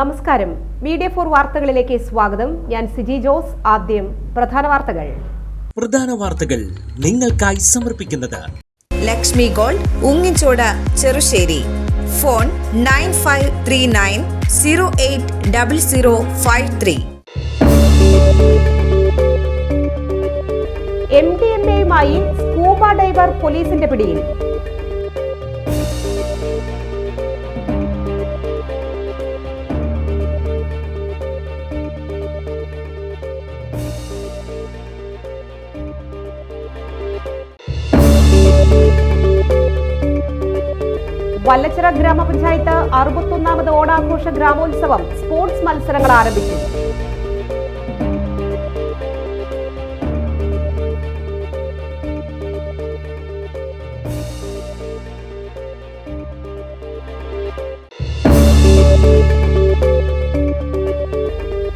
നമസ്കാരം. മീഡിയ 4 വാർത്തകളിലേക്ക് സ്വാഗതം. ഞാൻ സിജി ജോസ്. ആദ്യം പ്രധാന വാർത്തകൾ നിങ്ങൾക്കായി സമർപ്പിക്കുന്നത് ലക്ഷ്മി ഗോൾഡ്, ഉങ്ങിച്ചോട്, ചെറുശ്ശേരി. ഫോൺ 9539080053. MDMAയുമായി സ്കൂബ ഡൈവർ പോലീസിന്റെ പിടിയിൽ. വല്ലച്ചിറ ഗ്രാമപഞ്ചായത്ത് 61ാമത് ഓണാഘോഷ ഗ്രാമോത്സവം സ്പോർട്സ് മത്സരങ്ങൾ ആരംഭിച്ചു.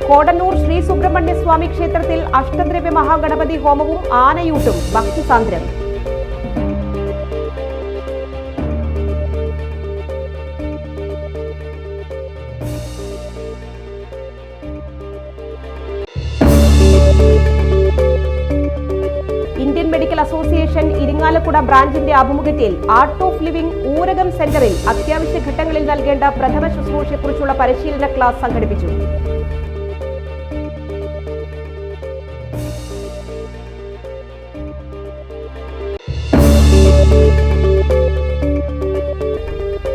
കോടന്നൂർ ശ്രീ സുബ്രഹ്മണ്യ സ്വാമി ക്ഷേത്രത്തിൽ അഷ്ടദ്രവ്യ മഹാഗണപതി ഹോമവും ആനയൂട്ടും ഭക്തിസാന്ദ്രം. ഇന്ത്യൻ മെഡിക്കൽ അസോസിയേഷൻ ഇരിങ്ങാലക്കുട ബ്രാഞ്ചിന്റെ ആഭിമുഖ്യത്തിൽ ആർട്ട് ഓഫ് ലിവിംഗ് ഊരകം സെന്ററിൽ അത്യാവശ്യ ഘട്ടങ്ങളിൽ നൽകേണ്ട പ്രഥമ ശുശ്രൂഷയെക്കുറിച്ചുള്ള പരിശീലന ക്ലാസ് സംഘടിപ്പിച്ചു.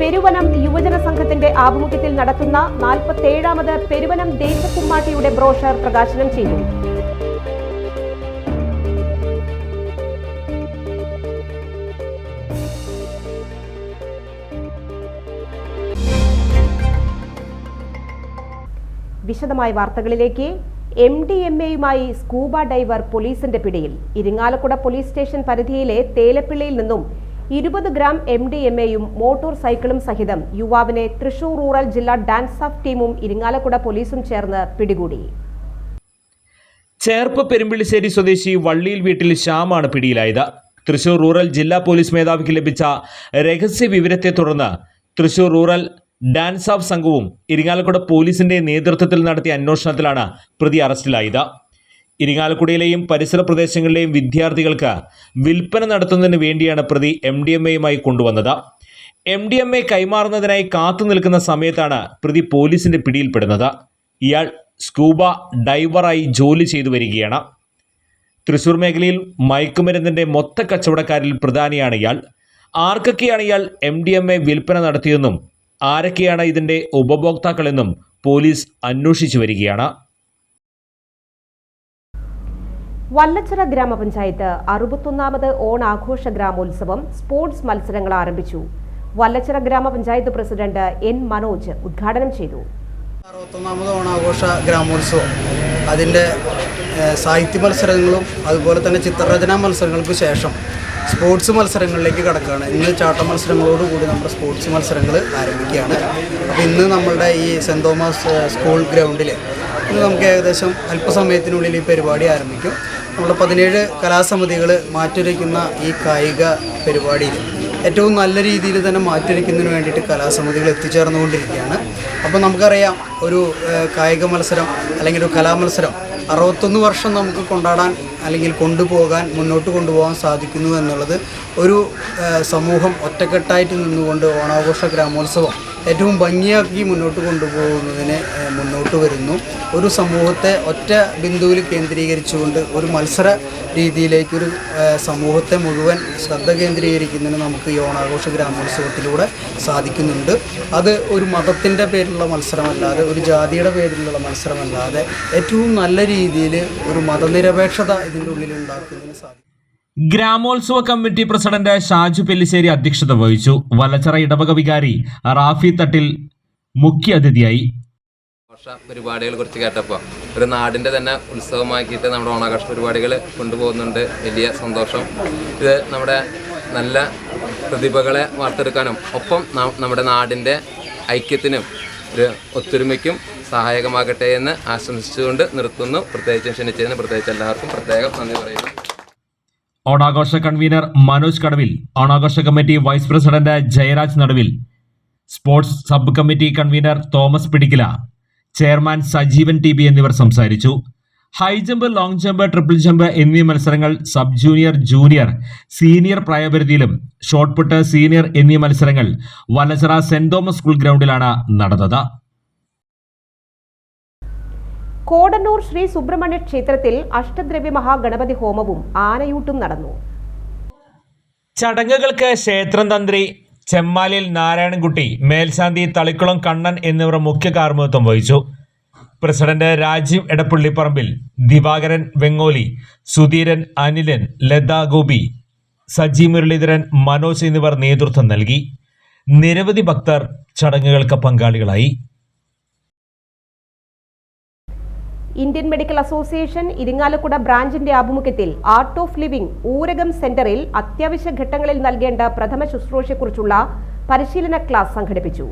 പെരുവനം യുവജന സംഘത്തിന്റെ ആഭിമുഖ്യത്തിൽ നടത്തുന്ന 47ാമത് പെരുവനം ദേശക്കുമ്മാട്ടിയുടെ ബ്രോഷർ പ്രകാശനം ചെയ്തു. വിശദമായ വാർത്തകളിലേക്ക്. MDMAയുമായി സ്കൂബ ഡൈവർ പോലീസിന്റെ പിടിയിൽ. ഇരിങ്ങാലക്കുട പോലീസ് സ്റ്റേഷൻ പരിധിയിലെ തേലപ്പിള്ളിയിൽ നിന്നും 20 ഗ്രാം MDMAയും മോട്ടോർ സൈക്കിളും സഹിതം യുവാവിനെ തൃശൂർ റൂറൽ ജില്ലാ ഡാൻസ് ഓഫ് ടീമും ഇരിങ്ങാലക്കുട പോലീസും ചേർന്ന് പിടികൂടി. ചേർപ്പ് പെരുമ്പിളിശ്ശേരി സ്വദേശി വള്ളിയിൽ വീട്ടിൽ ശ്യാമാണ് പിടിയിലായത്. തൃശൂർ റൂറൽ ജില്ലാ പോലീസ് മേധാവിക്ക് ലഭിച്ച രഹസ്യ വിവരത്തെ തുടർന്ന് തൃശൂർ റൂറൽ ഡാൻസ് ഓഫ് സംഘവും ഇരിങ്ങാലക്കുട പോലീസിന്റെ നേതൃത്വത്തിൽ നടത്തിയ അന്വേഷണത്തിലാണ് പ്രതി അറസ്റ്റിലായത്. ഇരിങ്ങാലക്കുടയിലെയും പരിസര പ്രദേശങ്ങളിലെയും വിദ്യാർത്ഥികൾക്ക് വിൽപ്പന നടത്തുന്നതിന് വേണ്ടിയാണ് പ്രതി MDMAയുമായി കൊണ്ടുവന്നത്. MDMA കൈമാറുന്നതിനായി കാത്തു നിൽക്കുന്ന സമയത്താണ് പ്രതി പോലീസിന്റെ പിടിയിൽപ്പെടുന്നത്. ഇയാൾ സ്കൂബ ഡൈവറായി ജോലി ചെയ്തു വരികയാണ്. തൃശൂർ മേഖലയിൽ മയക്കുമരുന്നിന്റെ മൊത്ത കച്ചവടക്കാരിൽ പ്രധാനിയാണ് ഇയാൾ. ആർക്കൊക്കെയാണ് ഇയാൾ MDMA വിൽപ്പന നടത്തിയെന്നും ആരൊക്കെയാണ് ഇതിന്റെ ഉപഭോക്താക്കളെന്നും പോലീസ് അന്വേഷിച്ചു വരികയാണ്. വല്ലച്ചിറ ഗ്രാമപഞ്ചായത്ത് 61ാമത് ഓണാഘോഷ ഗ്രാമോത്സവം സ്പോർട്സ് മത്സരങ്ങൾ ആരംഭിച്ചു. വല്ലച്ചിറ ഗ്രാമപഞ്ചായത്ത് പ്രസിഡന്റ് N മനോജ് ഉദ്ഘാടനം ചെയ്തു. 61ാമത് ഓണാഘോഷ ഗ്രാമോത്സവം അതിൻ്റെ സാഹിത്യ മത്സരങ്ങളും അതുപോലെ തന്നെ ചിത്രരചനാ മത്സരങ്ങൾക്ക് ശേഷം സ്പോർട്സ് മത്സരങ്ങളിലേക്ക് കടക്കുകയാണ്. ഇന്ന് ചാട്ട മത്സരങ്ങളോടുകൂടി നമ്മുടെ സ്പോർട്സ് മത്സരങ്ങൾ ആരംഭിക്കുകയാണ്. അപ്പോൾ ഇന്ന് നമ്മളുടെ ഈ സെൻറ് തോമസ് സ്കൂൾ ഗ്രൗണ്ടിൽ ഇന്ന് നമുക്ക് ഏകദേശം അല്പസമയത്തിനുള്ളിൽ ഈ പരിപാടി ആരംഭിക്കും. നമ്മുടെ 17 കലാസമിതികൾ മാറ്റൊരുക്കുന്ന ഈ കായിക പരിപാടിയിൽ ഏറ്റവും നല്ല രീതിയിൽ തന്നെ മാറ്റൊരുക്കുന്നതിന് വേണ്ടിയിട്ട് കലാസമിതികൾ എത്തിച്ചേർന്നുകൊണ്ടിരിക്കുകയാണ്. അപ്പോൾ നമുക്കറിയാം, ഒരു കായിക മത്സരം അല്ലെങ്കിൽ ഒരു കലാമത്സരം 61 വർഷം നമുക്ക് കൊണ്ടാടാൻ അല്ലെങ്കിൽ മുന്നോട്ട് കൊണ്ടുപോകാൻ സാധിക്കുന്നു എന്നുള്ളത് ഒരു സമൂഹം ഒറ്റക്കെട്ടായിട്ട് നിന്നുകൊണ്ട് ഓണാഘോഷ ഗ്രാമോത്സവം ഏറ്റവും ഭംഗിയാക്കി മുന്നോട്ട് കൊണ്ടുപോകുന്നതിന് മുന്നോട്ട് വരുന്നു. ഒരു സമൂഹത്തെ ഒറ്റ ബിന്ദുവിൽ കേന്ദ്രീകരിച്ചുകൊണ്ട് ഒരു മത്സര രീതിയിലേക്കൊരു സമൂഹത്തെ മുഴുവൻ ശ്രദ്ധ കേന്ദ്രീകരിക്കുന്നതിന് നമുക്ക് ഈ ഓണാഘോഷ ഗ്രാമോത്സവത്തിലൂടെ സാധിക്കുന്നുണ്ട്. അത് ഒരു മതത്തിൻ്റെ പേരിലുള്ള മത്സരമല്ലാതെ, ഒരു ജാതിയുടെ പേരിലുള്ള മത്സരമല്ലാതെ ഏറ്റവും നല്ല രീതിയിൽ ഒരു മതനിരപേക്ഷത ഇതിൻ്റെ ഉള്ളിൽ ഉണ്ടാക്കുന്നതിന് സാധിക്കും. ഗ്രാമോത്സവ കമ്മിറ്റി പ്രസിഡന്റ് ഷാജു പെല്ലിശ്ശേരി അധ്യക്ഷത വഹിച്ചു. വല്ലച്ചിറ ഇടവക വികാരി റാഫി തട്ടിൽ മുഖ്യ അതിഥിയായി. പരിപാടികളെ കുറിച്ച് കേട്ടപ്പോൾ ഒരു നാടിൻ്റെ തന്നെ ഉത്സവമാക്കിയിട്ട് നമ്മുടെ ഓണാഘോഷ പരിപാടികൾ കൊണ്ടുപോകുന്നുണ്ട്. വലിയ സന്തോഷം. ഇത് നമ്മുടെ നല്ല പ്രതിഭകളെ വാർത്തെടുക്കാനും ഒപ്പം നമ്മുടെ നാടിൻ്റെ ഐക്യത്തിനും ഒരു ഒത്തൊരുമയ്ക്കും സഹായകമാകട്ടെ എന്ന് ആശംസിച്ചുകൊണ്ട് നിർത്തുന്നു. പ്രത്യേകിച്ചും ക്ഷണിച്ചതിന് പ്രത്യേകിച്ച് എല്ലാവർക്കും പ്രത്യേകം നന്ദി പറയുന്നു. ഓണാഘോഷ കൺവീനർ മനോജ് കടവിൽ, ഓണാഘോഷ committee vice president Jayaraj Naduvil, sports sub committee convener Thomas പിടിക്കില, ചെയർമാൻ സജീവൻ ടി ബി എന്നിവർ സംസാരിച്ചു. High jump, long jump, triple jump എന്നീ മത്സരങ്ങൾ സബ് ജൂനിയർ, ജൂനിയർ, സീനിയർ പ്രായപരിധിയിലും ഷോട്ട് പുട്ട്, സീനിയർ എന്നീ മത്സരങ്ങൾ വലച്ചിറ സെന്റ് തോമസ് സ്കൂൾ ഗ്രൗണ്ടിലാണ് നടന്നത്. കോടന്നൂർ ശ്രീ സുബ്രഹ്മണ്യ ക്ഷേത്രത്തിൽ അഷ്ടദ്രവ്യ മഹാഗണപതി ഹോമവും ആനയൂട്ടും നടന്നു. ചടങ്ങുകൾക്ക് ക്ഷേത്രം തന്ത്രി ചെമ്മാലിൽ നാരായണൻകുട്ടി, മേൽശാന്തി തളിക്കുളം കണ്ണൻ എന്നിവർ മുഖ്യ കാർമ്മികത്വം വഹിച്ചു. പ്രസിഡന്റ് രാജീവ് എടപ്പള്ളിപ്പറമ്പിൽ, ദിവാകരൻ വെങ്ങോലി, സുധീരൻ, അനിലൻ, ലത ഗോപി, സജി മുരളീധരൻ, മനോജ് എന്നിവർ നേതൃത്വം നൽകി. നിരവധി ഭക്തർ ചടങ്ങുകൾക്ക് പങ്കാളികളായി. ഇന്ത്യൻ മെഡിക്കൽ അസോസിയേഷൻ ഇരിങ്ങാലക്കുട ബ്രാഞ്ചിന്റെ ആഭിമുഖ്യത്തിൽ ആർട്ട് ഓഫ് ലിവിംഗ് ഊരകം സെന്ററിൽ അത്യാവശ്യ ഘട്ടങ്ങളിൽ നൽകേണ്ട പ്രഥമ ശുശ്രൂഷയെക്കുറിച്ചുള്ള പരിശീലന ക്ലാസ് സംഘടിപ്പിച്ചു.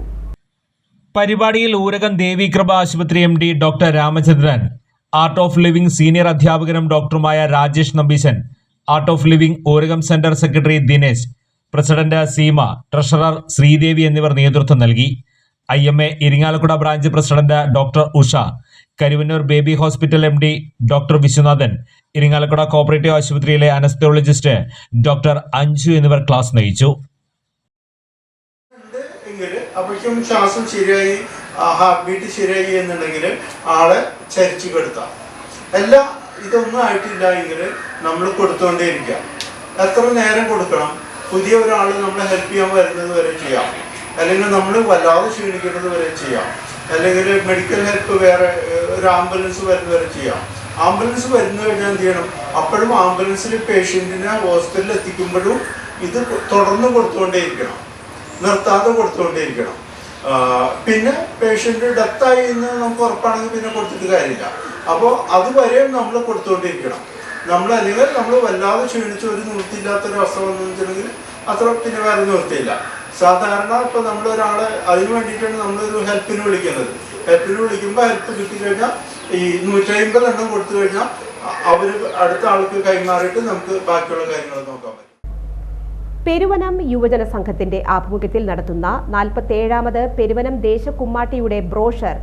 പരിപാടിയിൽ ഊരകം ദേവീകൃപ ആശുപത്രി MD doctor Ramachandran, art of living senior അധ്യാപകനും ഡോക്ടറുമായ Rajesh Nambeesan, art of living Urakam centre secretary Dinesh, president Seema, treasurer Sreedevi എന്നിവർ നേതൃത്വം നൽകി. IMA Irinjalakuda branch president doctor Usha, Karuvannur baby hospital MD doctor Viswanathan, Irinjalakuda cooperative ആശുപത്രിയിലെ അനസ്തോളജിസ്റ്റ് ഡോക്ടർ അഞ്ജു എന്നിവർ ക്ലാസ് നയിച്ചു. അപ്പോഴേക്കും ശ്വാസം ശരിയായി, ഹാർട്ട് ബീറ്റ് ശരിയായി എന്നുണ്ടെങ്കിൽ ആളെ ചരിച്ചു കെടുത്താം. എല്ലാം ഇതൊന്നും ആയിട്ടില്ല എങ്കിൽ നമ്മൾ കൊടുത്തുകൊണ്ടേയിരിക്കാം. എത്ര നേരം കൊടുക്കണം? പുതിയ ഒരാൾ നമ്മളെ ഹെൽപ്പ് ചെയ്യാൻ വരുന്നത് വരെ ചെയ്യാം, അല്ലെങ്കിൽ നമ്മൾ വല്ലാതെ ക്ഷീണിക്കുന്നത് വരെ ചെയ്യാം, അല്ലെങ്കിൽ മെഡിക്കൽ ഹെൽപ്പ് വേറെ ഒരു ആംബുലൻസ് വരുന്നത് വരെ ചെയ്യാം. ആംബുലൻസ് വരുന്നു കഴിഞ്ഞാൽ എന്ത് ചെയ്യണം? അപ്പോഴും ആംബുലൻസിൽ പേഷ്യൻറ്റിനെ ഹോസ്പിറ്റലിൽ എത്തിക്കുമ്പോഴും ഇത് തുടർന്ന് കൊടുത്തുകൊണ്ടേയിരിക്കണം, നിർത്താതെ കൊടുത്തുകൊണ്ടേയിരിക്കണം. പിന്നെ പേഷ്യൻ്റ് ഡെത്തായി എന്ന് നമുക്ക് ഉറപ്പാണെങ്കിൽ പിന്നെ കൊടുത്തിട്ട് കാര്യമില്ല. അപ്പോൾ അതുവരെയും നമ്മൾ കൊടുത്തുകൊണ്ടിരിക്കണം. അല്ലെങ്കിൽ നമ്മൾ വല്ലാതെ ക്ഷീണിച്ച് ഒരു നിവൃത്തിയില്ലാത്തൊരവസ്ഥ വന്നു വെച്ചിട്ടുണ്ടെങ്കിൽ അത്ര പിന്നെ വേറെ നിവൃത്തിയില്ല. സാധാരണ ഇപ്പോൾ നമ്മളൊരാളെ അതിന് വേണ്ടിയിട്ടാണ് നമ്മളൊരു ഹെൽപ്പിന് വിളിക്കുന്നത്. ഹെൽപ്പിന് വിളിക്കുമ്പോൾ ഹെൽപ്പ് കിട്ടിക്കഴിഞ്ഞാൽ ഈ 150 എണ്ണം കൊടുത്തു കഴിഞ്ഞാൽ അവർ അടുത്ത ആൾക്ക് കൈമാറിയിട്ട് നമുക്ക് ബാക്കിയുള്ള കാര്യങ്ങൾ നോക്കാൻ പറ്റും. പെരുവനം യുവജന സംഘത്തിന്റെ ആഭിമുഖ്യത്തിൽ നടത്തുന്ന 47ാമത് പെരുവനം ദേശക്കുമ്മാട്ടിയുടെ ബ്രോഷർ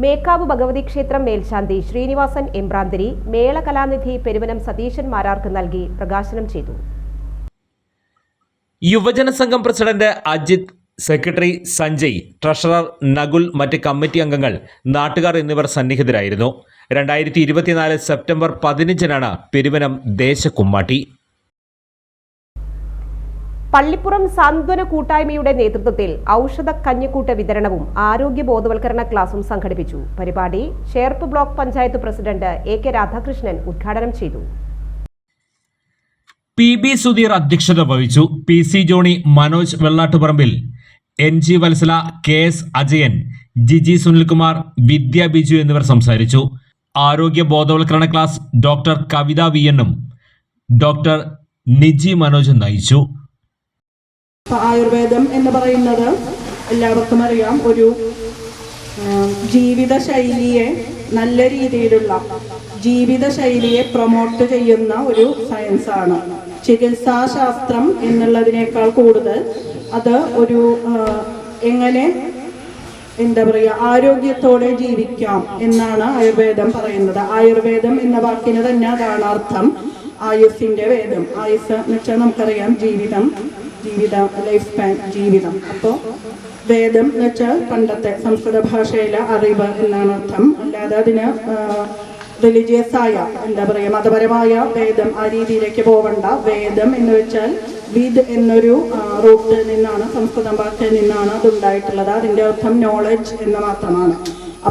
മേക്കാവ് ഭഗവതി ക്ഷേത്രം മേൽശാന്തി ശ്രീനിവാസൻ എമ്പ്രാന്തിരി മേള കലാനിധി പെരുവനം സതീശൻ മാരാർക്ക് നൽകി പ്രകാശനം ചെയ്തു. യുവജന സംഘം president Ajith, secretary Sanjay, treasurer Nakul, മറ്റ് കമ്മിറ്റി അംഗങ്ങൾ, നാട്ടുകാർ എന്നിവർ സന്നിഹിതരായിരുന്നു. 2024 സെപ്റ്റംബർ 15-നാണ് പെരുവനം ദേശക്കുമ്മാട്ടി. പള്ളിപ്പുറം സാന്ത്വന കൂട്ടായ്മയുടെ നേതൃത്വത്തിൽ ഔഷധ കഞ്ഞിക്കൂട്ട് വിതരണവും ആരോഗ്യ ബോധവൽക്കരണ ക്ലാസും സംഘടിപ്പിച്ചു. പരിപാടി Cherpu block panchayat president AK Radhakrishnan ഉദ്ഘാടനം ചെയ്തു. PB സുധീർ അധ്യക്ഷത വഹിച്ചു. PC Johny, Manoj Vellattuparambil, NG Vatsala, KS Ajayan, Jiji Sunilkumar, Vidya Biju എന്നിവർ സംസാരിച്ചു. ആരോഗ്യ ബോധവൽക്കരണ ക്ലാസ് ഡോക്ടർ കവിത VN-ഉം ഡോക്ടർ നിജി മനോജും നയിച്ചു. ആയുർവേദം എന്ന് പറയുന്നത് എല്ലാവർക്കും അറിയാം, ഒരു ജീവിതശൈലിയെ, നല്ല രീതിയിലുള്ള ജീവിതശൈലിയെ പ്രൊമോട്ട് ചെയ്യുന്ന ഒരു സയൻസാണ്. ചികിത്സാശാസ്ത്രം എന്നുള്ളതിനേക്കാൾ കൂടുതൽ അത് ഒരു എങ്ങനെ ആരോഗ്യത്തോടെ ജീവിക്കാം എന്നാണ് ആയുർവേദം പറയുന്നത്. ആയുർവേദം എന്ന വാക്കിന് തന്നെ അതാണ് അർത്ഥം. ആയുസ്സിന്റെ വേദം. ആയുസ് എന്ന് വെച്ചാൽ നമുക്കറിയാം ജീവിതം, ലൈഫ് സ്പാൻ, ജീവിതം. അപ്പോൾ വേദം എന്ന് വെച്ചാൽ പണ്ടത്തെ സംസ്കൃത ഭാഷയിലെ അറിവ് എന്നാണ് അർത്ഥം. അല്ലാതെ അതിന് റിലീജിയസ് ആയ മതപരമായ വേദം ആ രീതിയിലേക്ക് പോവണ്ട. വേദം എന്ന് വെച്ചാൽ വിദ് എന്നൊരു റൂട്ടിൽ നിന്നാണ്, സംസ്കൃതം വാക്കിൽ നിന്നാണ് അതുണ്ടായിട്ടുള്ളത്. അതിൻ്റെ അർത്ഥം നോളജ് എന്ന് മാത്രമാണ്.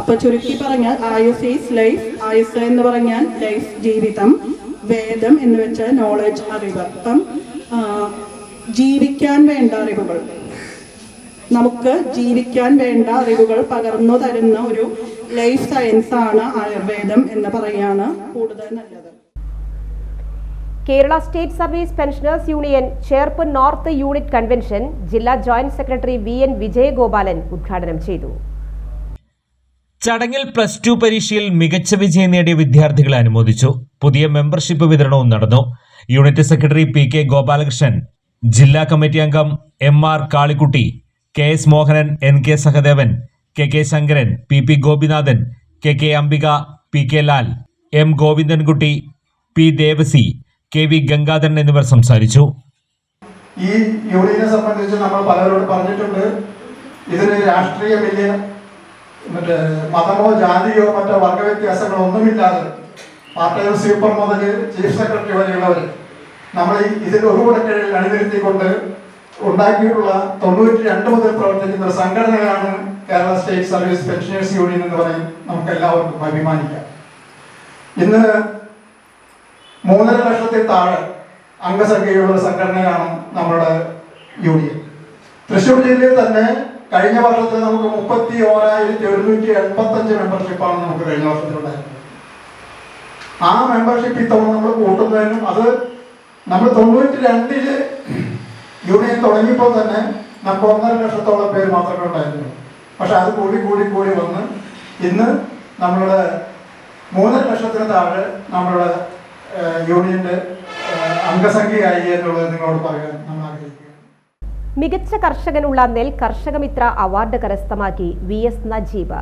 അപ്പൊ ചുരുക്കി പറഞ്ഞാൽ ആയുസ് ഈസ് ലൈഫ്. ആയുസ് എന്ന് പറഞ്ഞാൽ ലൈഫ്, ജീവിതം. വേദം എന്ന് വെച്ചാൽ നോളജ്, അറിവ്. അപ്പം ജീവിക്കാൻ വേണ്ട അറിവുകൾ, നമുക്ക് ജീവിക്കാൻ വേണ്ട അറിവുകൾ പകർന്നു തരുന്ന ഒരു ലൈഫ് സയൻസ് ആണ് ആയുർവേദം എന്ന് പറയാണ് കൂടുതൽ നല്ലത്. Kerala state service pensioners union Cherpu north unit convention ജില്ലാ ജോയിന്റ് സെക്രട്ടറി VN വിജയഗോപാലൻ ഉദ്ഘാടനം ചെയ്തു. ചടങ്ങിൽ +2 പരീക്ഷയിൽ മികച്ച വിജയം നേടിയ വിദ്യാർത്ഥികളെ അനുമോദിച്ചു. പുതിയ മെമ്പർഷിപ്പ് വിതരണവും നടന്നു. യൂണിറ്റ് സെക്രട്ടറി PK ഗോപാലകൃഷ്ണൻ, ജില്ലാ കമ്മിറ്റി അംഗം MR Kalikutty, KS Mohanan, NK Sahadevan, KK Sankaran, PP Gopinathan, K Ambika, PK Lal, M Govindankutty, P Devasi, KV Gangadharan എന്നിവർ സംസാരിച്ചു. ഈ യൂണിയനെ സംബന്ധിച്ച് നമ്മൾ പലരോട് പറഞ്ഞിട്ടുണ്ട്, ഇതിന് രാഷ്ട്രീയമില്ല, മതമോ ജാതിയോ മറ്റോ വർഗ വ്യത്യാസങ്ങളോ ഒന്നുമില്ലാതെ പാർട്ടി സ്വീപ്പർ മുതൽ ചീഫ് സെക്രട്ടറി വരെയുള്ളവർ നമ്മൾ ഇതിൽ ഒരു കൂടക്കീഴിൽ അണിനിരത്തിക്കൊണ്ട് ഉണ്ടാക്കിയിട്ടുള്ള 92 മുതൽ പ്രവർത്തിക്കുന്ന ഒരു സംഘടനയാണ് Kerala state service pensioners union എന്ന് പറയും. നമുക്ക് എല്ലാവർക്കും അഭിമാനിക്കാം. ഇന്ന് 3.5 ലക്ഷത്തിൽ താഴെ അംഗസംഖ്യയുള്ള സംഘടനയാണ് നമ്മുടെ യൂണിയൻ. തൃശ്ശൂർ ജില്ലയിൽ തന്നെ കഴിഞ്ഞ വർഷത്തിൽ നമുക്ക് 31,185 മെമ്പർഷിപ്പാണ് നമുക്ക് കഴിഞ്ഞ വർഷത്തിലുണ്ടായിരുന്നത്. ആ മെമ്പർഷിപ്പ് ഇത്തവണ നമ്മൾ കൂട്ടുന്നതിനും അത് നമ്മൾ 92-ല് യൂണിയൻ തുടങ്ങിയപ്പോൾ തന്നെ നമുക്ക് 1.5 ലക്ഷത്തോളം പേര് മാത്രമേ ഉണ്ടായിരുന്നുള്ളൂ. പക്ഷെ അത് കൂടി വന്ന് ഇന്ന് നമ്മളുടെ 3.5 ലക്ഷത്തിന് താഴെ നമ്മളുടെ യൂണിയന്റെ അംഗസംഖ്യയായി എന്നുള്ളത് നിങ്ങളോട് പറയാൻ നമ്മൾ ആഗ്രഹിക്കുന്നു. മികച്ച കർഷകനുള്ള നെൽ കർഷകമിത്ര അവാർഡ് കരസ്ഥമാക്കി VS നജീബ്.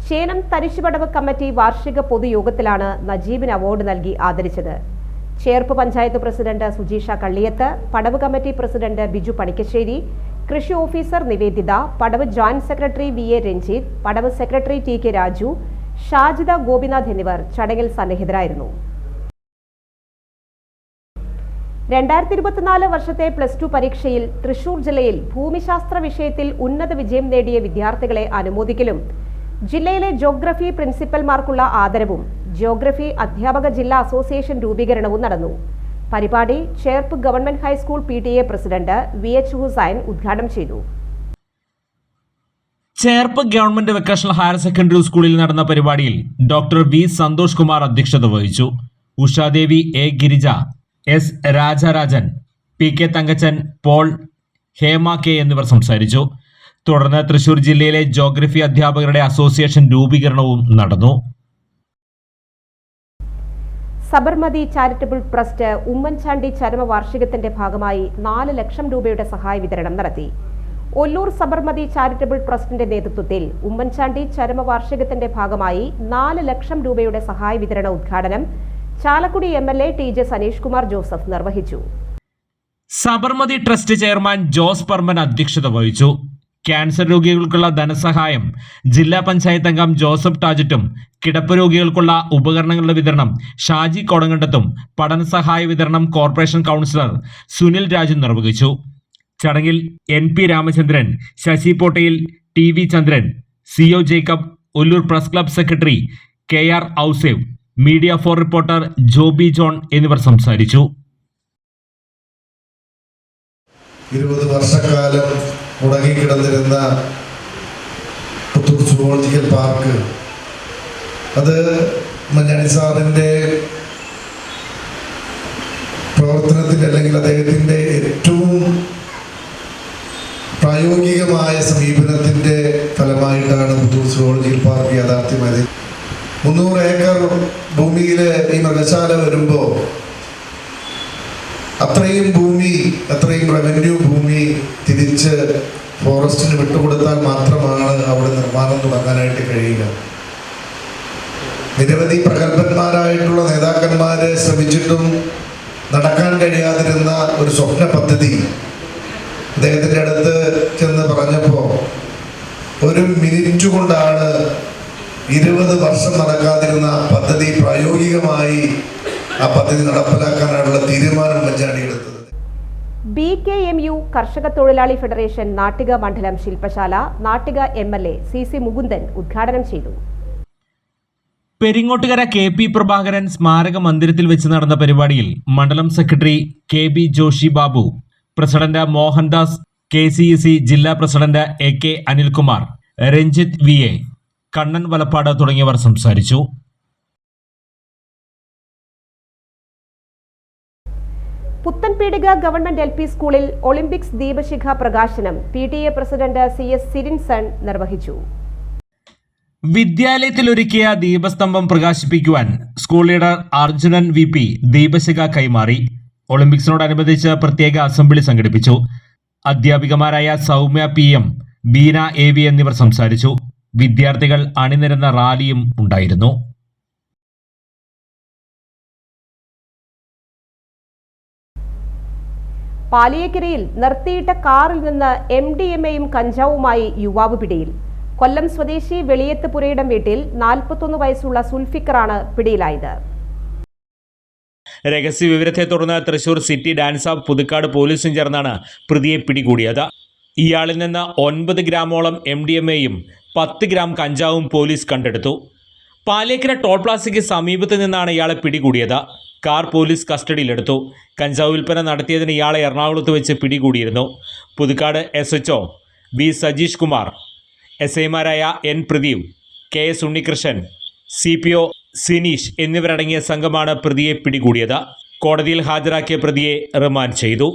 ചേനം തരിശുപടവ് കമ്മിറ്റി വാർഷിക പൊതുയോഗത്തിലാണ് നജീബിന് അവാർഡ് നൽകി ആദരിച്ചത്. ചേർപ്പ് പഞ്ചായത്ത് പ്രസിഡന്റ് സുജീഷ കള്ളിയത്ത്, പടവ് കമ്മിറ്റി പ്രസിഡന്റ് ബിജു പണിക്കശ്ശേരി, കൃഷി ഓഫീസർ നിവേദിത, പടവ് ജോയിന്റ് സെക്രട്ടറി VA രഞ്ജിത്ത്, പടവ് സെക്രട്ടറി TK രാജു, ഷാജിദ ഗോപിനാഥ് എന്നിവർ ചടങ്ങിൽ സന്നിഹിതരായിരുന്നു. 2024 വർഷത്തെ +2 പരീക്ഷയിൽ തൃശൂർ ജില്ലയിൽ ഭൂമിശാസ്ത്ര വിഷയത്തിൽ ഉന്നത വിജയം നേടിയ വിദ്യാർത്ഥികളെ അനുമോദിക്കലും ജില്ലയിലെ ജോഗ്രഫി പ്രിൻസിപ്പൽമാർക്കുള്ള ആദരവും ജിയോഗ്രഫി അധ്യാപക ജില്ലാ അസോസിയേഷൻ രൂപീകരണവും നടന്നു. പരിപാടി Cherpu government high school PTA president VH Hussain ഉദ്ഘാടനം ചെയ്തു. Cherpu government vocational higher secondary സ്കൂളിൽ നടന്ന പരിപാടിയിൽ ഡോക്ടർ V സന്തോഷ് കുമാർ അധ്യക്ഷത വഹിച്ചു. Ushadevi, A Girija, S Rajarajan, PK Thankachan, Paul, Hema K എന്നിവർ സംസാരിച്ചു. തുടർന്ന് തൃശൂർ ജില്ലയിലെ ജോഗ്രഫി അധ്യാപകരുടെ അസോസിയേഷൻ രൂപീകരണവും നടന്നു. സബർമതി ചാരിറ്റബിൾ ട്രസ്റ്റ് ഉമ്മൻചാണ്ടി ചരമവാർഷികത്തിന്റെ ഭാഗമായി 4 ലക്ഷം രൂപയുടെ സഹായ വിതരണം നടത്തി. ഒല്ലൂർ സബർമതി ചാരിറ്റബിൾ ട്രസ്റ്റിന്റെ നേതൃത്വത്തിൽ ഉമ്മൻചാണ്ടി ചരമവാർഷികത്തിന്റെ ഭാഗമായി 4 ലക്ഷം രൂപയുടെ സഹായ വിതരണ ഉദ്ഘാടനം Chalakudy MLA TJ Saneesh Kumar Joseph നിർവഹിച്ചു. സബർമതി ട്രസ്റ്റ് ചെയർമാൻ ജോസ് പർമൻ അധ്യക്ഷത വഹിച്ചു. ക്യാൻസർ രോഗികൾക്കുള്ള ധനസഹായം ജില്ലാ പഞ്ചായത്ത് അംഗം ജോസഫ് ടാജറ്റും, കിടപ്പ് രോഗികൾക്കുള്ള ഉപകരണങ്ങളുടെ വിതരണം ഷാജി കോടങ്കണ്ടത്തും, പഠനസഹായ വിതരണം കോർപ്പറേഷൻ കൗൺസിലർ സുനിൽ രാജു നിർവഹിച്ചു. ചടങ്ങിൽ NP Ramachandran, Sasi Pottayil, TV Chandran, CO Jacob, Ollur press club secretary KR Ausev, media 4 reporter Joby John എന്നിവർ സംസാരിച്ചു. 20 വർഷക്കാലം മുടങ്ങിക്കിടന്നിരുന്ന പുത്തൂർ സുവോളജിക്കൽ പാർക്ക്, അത് ഉമ്മൻചാണ്ടി സാറിൻ്റെ പ്രവർത്തനത്തിൻ്റെ അല്ലെങ്കിൽ അദ്ദേഹത്തിൻ്റെ ഏറ്റവും പ്രായോഗികമായ സമീപനത്തിൻ്റെ ഫലമായിട്ടാണ് പുത്തൂർ സുവോളജിക്കൽ പാർക്ക് യാഥാർത്ഥ്യമായത്. 300 ഏക്കർ ഭൂമിയിൽ ഈ മൃഗശാല വരുമ്പോൾ അത്രയും ഭൂമി, അത്രയും റവന്യൂ ഭൂമി തിരിച്ച് ഫോറസ്റ്റിന് വിട്ടുകൊടുത്താൽ മാത്രമാണ് അവിടെ നിർമ്മാണം തുടങ്ങാനായിട്ട് കഴിയുക. നിരവധി പ്രഗത്ഭന്മാരായിട്ടുള്ള നേതാക്കന്മാര് ശ്രമിച്ചിട്ടും നടക്കാൻ കഴിയാതിരുന്ന ഒരു സ്വപ്ന പദ്ധതി അദ്ദേഹത്തിൻ്റെ അടുത്ത് ചെന്ന് പറഞ്ഞപ്പോൾ 1 മിനിറ്റ് കൊണ്ടാണ് 20 വർഷം നടക്കാതിരുന്ന പദ്ധതി പ്രായോഗികമായി ആ പദ്ധതി നടപ്പിലാക്കാനുള്ള തീരുമാനം ഉമ്മൻചാണ്ടി എടുത്തത്. BKMU കർഷക തൊഴിലാളി ഫെഡറേഷൻ നാട്ടിക മണ്ഡലം ശില്പശാല നാട്ടിക MLA CC മുകുന്ദൻ ഉദ്ഘാടനം ചെയ്തു. പെരിങ്ങോട്ടുകര KP പ്രഭാകരൻ സ്മാരക മന്ദിരത്തിൽ വെച്ച് നടന്ന പരിപാടിയിൽ മണ്ഡലം secretary KB Joshi Babu, president Mohandas, KCEC ജില്ലാ president AK Anilkumar, Ranjith VA, Kannan Valappad തുടങ്ങിയവർ സംസാരിച്ചു. പുത്തൻപീടിക ഗവൺമെന്റ് LP സ്കൂളിൽ ഒളിമ്പിക്സ് ദീപശിഖ പ്രകാശനം PTA പ്രസിഡന്റ് CS സിരിൻസൺ നിർവഹിച്ചു. വിദ്യാലയത്തിൽ ഒരുക്കിയ ദീപസ്തംഭം പ്രകാശിപ്പിക്കുവാൻ സ്കൂൾ ലീഡർ അർജുനൻ VP ദീപശിഖ കൈമാറി. ഒളിമ്പിക്സിനോടനുബന്ധിച്ച് പ്രത്യേക അസംബ്ലി സംഘടിപ്പിച്ചു. അധ്യാപികമാരായ സൗമ്യ PM, ബീന AV എന്നിവർ സംസാരിച്ചു. വിദ്യാർത്ഥികൾ അണിനിരന്ന റാലിയും ഉണ്ടായിരുന്നു. പാലിയേക്കരയിൽ നിർത്തിയിട്ട കാറിൽ നിന്ന് MDMAയും കഞ്ചാവുമായി യുവാവ് പിടിയിൽ. കൊല്ലം സ്വദേശി വെളിയത്ത് പുരയിടം വീട്ടിൽ 41 വയസ്സുള്ള സുൽഫിക്കറാണ് പിടിയിലായത്. രഹസ്യ വിവരത്തെ തുടർന്ന് Thrissur city dance of Puthukkad പോലീസും ചേർന്നാണ് പ്രതിയെ പിടികൂടിയത്. ഇയാളിൽ നിന്ന് 9 ഗ്രാമോളം MDMAയും 10 ഗ്രാം കഞ്ചാവും പോലീസ് കണ്ടെടുത്തു. പാലിയേക്കര ടോൾ പ്ലാസയ്ക്ക് സമീപത്ത് നിന്നാണ് ഇയാളെ പിടികൂടിയത്. കാർ പോലീസ് കസ്റ്റഡിയിലെടുത്തു. കഞ്ചാവ് വിൽപ്പന നടത്തിയതിന് ഇയാളെ എറണാകുളത്ത് വെച്ച് പിടികൂടിയിരുന്നു. Puthukkad SHO B Sajeesh Kumar, SIമാരായ N Pradeep, KS Unnikrishnan, CPO Sineesh എന്നിവരടങ്ങിയ സംഘമാണ് പ്രതിയെ പിടികൂടിയത്. കോടതിയിൽ ഹാജരാക്കിയ പ്രതിയെ റിമാൻഡ് ചെയ്തു.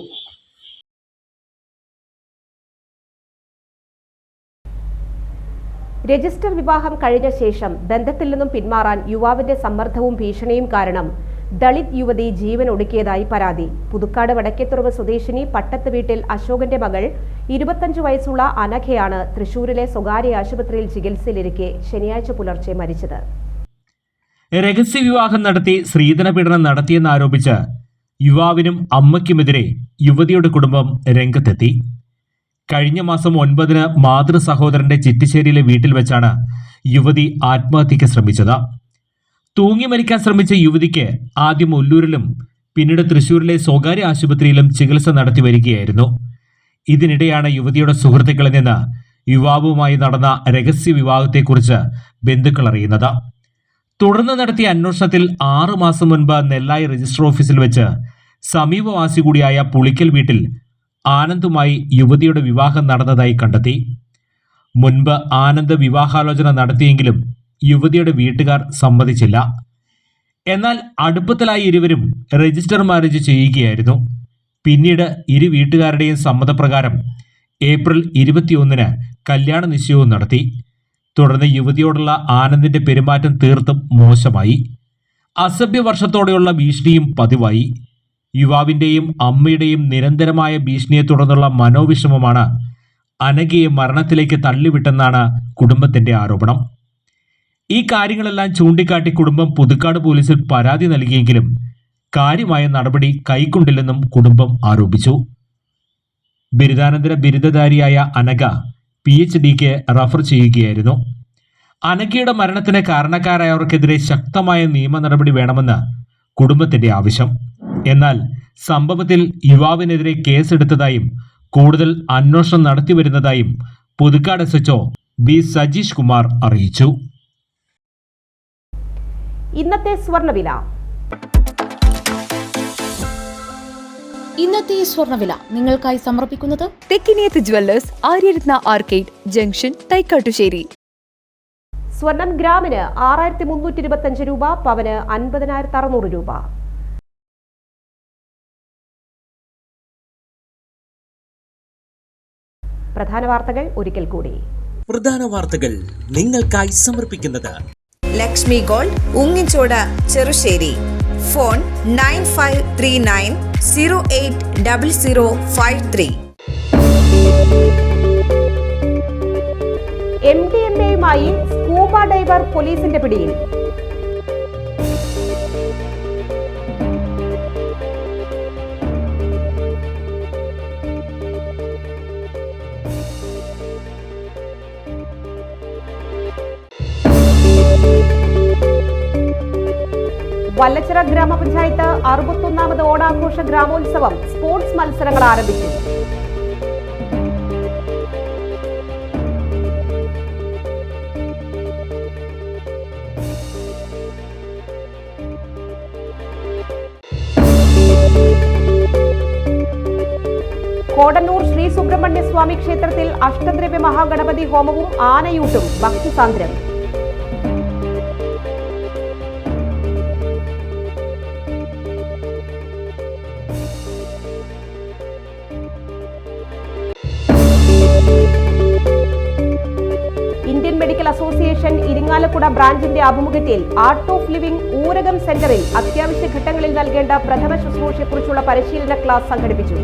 രജിസ്റ്റർ വിവാഹം കഴിഞ്ഞ ശേഷം ബന്ധത്തിൽ നിന്നും പിന്മാറാൻ യുവാവിന്റെ സമ്മർദ്ദവും ഭീഷണിയും കാരണം ദളിത് യുവതി ജീവൻ ഒടുക്കിയതായി പരാതി. പുതുക്കാട് വടക്കേത്തുറവ് സ്വദേശിനി പട്ടത്ത് വീട്ടിൽ അശോകന്റെ മകൾ 25 വയസ്സുള്ള അനഘയാണ് തൃശൂരിലെ സ്വകാര്യ ആശുപത്രിയിൽ ചികിത്സയിലിരിക്കെ ശനിയാഴ്ച പുലർച്ചെ മരിച്ചത്. രഹസ്യ വിവാഹം നടത്തി സ്ത്രീധന പീഡനം നടത്തിയെന്നാരോപിച്ച് യുവാവിനും അമ്മയ്ക്കുമെതിരെ യുവതിയുടെ കുടുംബം രംഗത്തെത്തി. കഴിഞ്ഞ മാസം 9-ന് മാതൃ സഹോദരന്റെ ചിറ്റിശ്ശേരിയിലെ വീട്ടിൽ വെച്ചാണ് യുവതി ആത്മഹത്യയ്ക്ക് ശ്രമിച്ചത്. തൂങ്ങി മരിക്കാൻ ശ്രമിച്ച യുവതിക്ക് ആദ്യം ഒല്ലൂരിലും പിന്നീട് തൃശൂരിലെ സ്വകാര്യ ആശുപത്രിയിലും ചികിത്സ നടത്തി വരികയായിരുന്നു. ഇതിനിടെയാണ് യുവതിയുടെ സുഹൃത്തുക്കളിൽ നിന്ന് യുവാവുമായി നടന്ന രഹസ്യ വിവാഹത്തെക്കുറിച്ച് ബന്ധുക്കൾ അറിയുന്നത്. തുടർന്ന് നടത്തിയ അന്വേഷണത്തിൽ 6 മാസം മുൻപ് നെല്ലായി രജിസ്റ്റർ ഓഫീസിൽ വെച്ച് സമീപവാസി കൂടിയായ പുളിക്കൽ വീട്ടിൽ ആനന്ദുമായി യുവതിയുടെ വിവാഹം നടന്നതായി കണ്ടെത്തി. മുൻപ് ആനന്ദ് വിവാഹാലോചന നടത്തിയെങ്കിലും യുവതിയുടെ വീട്ടുകാർ സമ്മതിച്ചില്ല. എന്നാൽ അടുപ്പത്തിലായി ഇരുവരും രജിസ്റ്റർ മാരേജ് ചെയ്യുകയായിരുന്നു. പിന്നീട് ഇരു വീട്ടുകാരുടെയും സമ്മതപ്രകാരം ഏപ്രിൽ 21-ന് കല്യാണ നിശ്ചയവും നടത്തി. തുടർന്ന് യുവതിയോടുള്ള ആനന്ദിന്റെ പെരുമാറ്റം തീർത്തും മോശമായി. അസഭ്യവർഷത്തോടെയുള്ള ഭീഷണിയും പതിവായി. യുവാവിന്റെയും അമ്മയുടെയും നിരന്തരമായ ഭീഷണിയെ തുടർന്നുള്ള മനോവിഷമമാണ് അനഘയെ മരണത്തിലേക്ക് തള്ളിവിട്ടെന്നാണ് കുടുംബത്തിന്റെ ആരോപണം. ഈ കാര്യങ്ങളെല്ലാം ചൂണ്ടിക്കാട്ടി കുടുംബം പുതുക്കാട് പോലീസിൽ പരാതി നൽകിയെങ്കിലും കാര്യമായ നടപടി കൈക്കൊണ്ടില്ലെന്നും കുടുംബം ആരോപിച്ചു. ബിരുദാനന്തര ബിരുദധാരിയായ അനഘ PhDക്ക് റഫർ ചെയ്യുകയായിരുന്നു. അനഘയുടെ മരണത്തിന് കാരണക്കാരായവർക്കെതിരെ ശക്തമായ നിയമ നടപടി വേണമെന്ന് കുടുംബത്തിന്റെ ആവശ്യം. എന്നാൽ സംഭവത്തിൽ യുവാവിനെതിരെ കേസെടുത്തതായും കൂടുതൽ അന്വേഷണം നടത്തിവരുന്നതായും പുതുക്കാട് SHO B സജീഷ് കുമാർ അറിയിച്ചു. ഇന്നത്തെ സ്വർണ്ണവില. ഇന്നത്തെ സ്വർണ്ണവില നിങ്ങൾക്കായി സമർപ്പിക്കുന്നത് Thekkiniyath jewellers, Aryaratna arcade junction, Thaikkattussery. സ്വർണം ഗ്രാമിന് 6325 രൂപ, പവന് 50,600 രൂപ. പ്രധാന വാർത്തകൾ ഒരിക്കൽ കൂടി. പ്രധാന വാർത്തകൾ നിങ്ങൾക്കായി സമർപ്പിക്കുന്നത് ലക്ഷ്മി ഗോൾഡ്, ഉങ്ങിച്ചോട്, ചെറുശ്ശേരി. ഫോൺ 9539080053. MDMAയുമായി സ്കൂബ ഡൈവർ പോലീസിന്റെ പിടിയിൽ. വല്ലച്ചിറ ഗ്രാമപഞ്ചായത്ത് 61ാമത് ഓണാഘോഷ ഗ്രാമോത്സവം സ്പോർട്സ് മത്സരങ്ങൾ ആരംഭിച്ചു. കോടന്നൂർ ശ്രീ സുബ്രഹ്മണ്യ സ്വാമി ക്ഷേത്രത്തിൽ അഷ്ടദ്രവ്യ മഹാഗണപതി ഹോമവും ആനയൂട്ടും ഭക്തിസാന്ദ്രം. ഇന്ത്യൻ മെഡിക്കൽ അസോസിയേഷൻ ഇരിങ്ങാലക്കുട ബ്രാഞ്ചിന്റെ ആഭിമുഖ്യത്തിൽ ആർട്ട് ഓഫ് ലിവിംഗ് ഊരകം സെന്ററിൽ അത്യാവശ്യ ഘട്ടങ്ങളിൽ നൽകേണ്ട പ്രഥമ ശുശ്രൂഷയെക്കുറിച്ചുള്ള പരിശീലന ക്ലാസ് സംഘടിപ്പിച്ചു.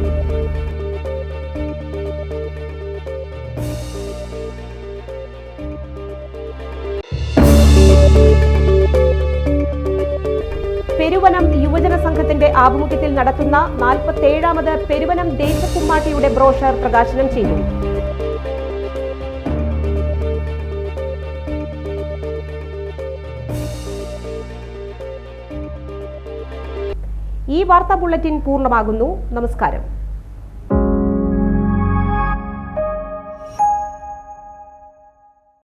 പെരുവനം യുവജന സംഘത്തിന്റെ ആഭിമുഖ്യത്തിൽ നടത്തുന്ന 47ാമത് പെരുവനം ദേശക്കുമ്മാട്ടിയുടെ ബ്രോഷർ പ്രകാശനം ചെയ്തു. ഈ വാർത്താ ബുള്ളറ്റിൻ പൂർണ്ണമാകുന്നു. നമസ്കാരം.